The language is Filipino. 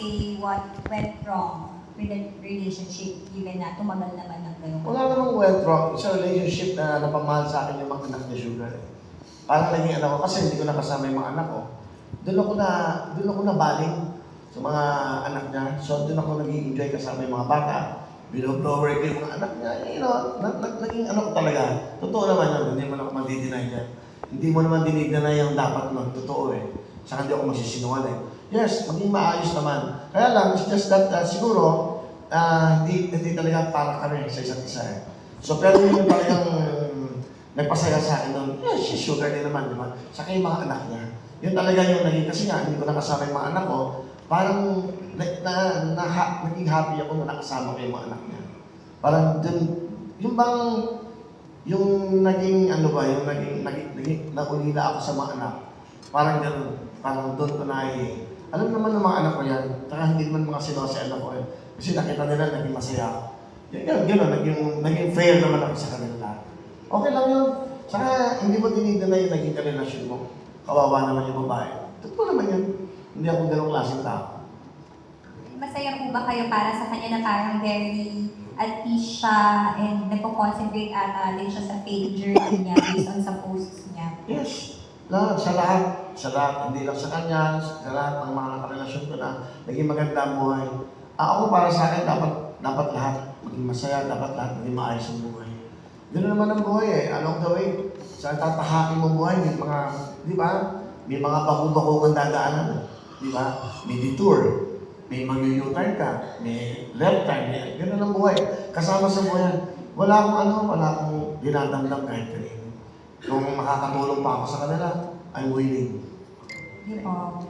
say what went wrong with the relationship given na tumagal naman ng ganun? Wala namang went wrong. Sa relationship na napamahal sa akin yung mga anak ni Sugar. Parang naging anak ko kasi hindi ko nakasama yung mga anak ko. Doon ako na baling sa mga anak niya. So doon ako nag-enjoy kasama yung mga bata. Binoblower ko yung mga anak niya. You know, naging ano ko talaga. Totoo naman yun. Hindi mo naman dideny yan. Hindi mo naman dinideny yung dapat nun. Totoo eh. Saka hindi ako magsisinungaling. Yes, maging maayos naman. Kaya lang, it's just that siguro, hindi talaga para kami sa isa't isa eh. So pero yung talagang nagpasaya sa akin nun, yes, si Sugar din naman, di ba? Saka yung mga anak niya. Yun talaga yung naging, kasi nga, hindi ko nakasama yung mga anak ko, parang naging happy ako na nakasama ko yung mga anak niya. Parang dun, yung bang, yung naging, ano ba, yung naging naulila ako sa mga anak. Parang gano'n, parang doon ko alam naman ng mga anak ko yan, saka hindi naman mga silosi anak ko eh. Kasi nakita nila, naging masaya ako. Gano'n, naging fair naman ako sa kanila. Okay lang yun. Saka hindi mo dinideny yung naging karelasyon mo. Kawawa naman yung babae. Totoo naman yun. Hindi ako ganong klaseng tao. Masaya po ba kayo para sa kanya na parang very at peace siya and nagpo-concentrate ata din siya sa faith journey niya based on sa posts niya? Yes. Sa lahat, hindi lang sa kanya, sa lahat ng mga nakarelasyon ko na naging maganda ang buhay. Ako para sa akin, dapat lahat maging masaya, dapat lahat maging maayos ang buhay. Ganoon naman ang buhay eh, along the way. Sa tatahakin mo buhay, may mga, di ba? May mga bakong dadaanan. Di ba? May detour. May mag-u-turn ka. May left turn. Ganoon ang buhay. Kasama sa buhay. Wala akong dinadamdam kahit kanino. Kung makakatulong pa ako sa kanila, I'm willing. Di po.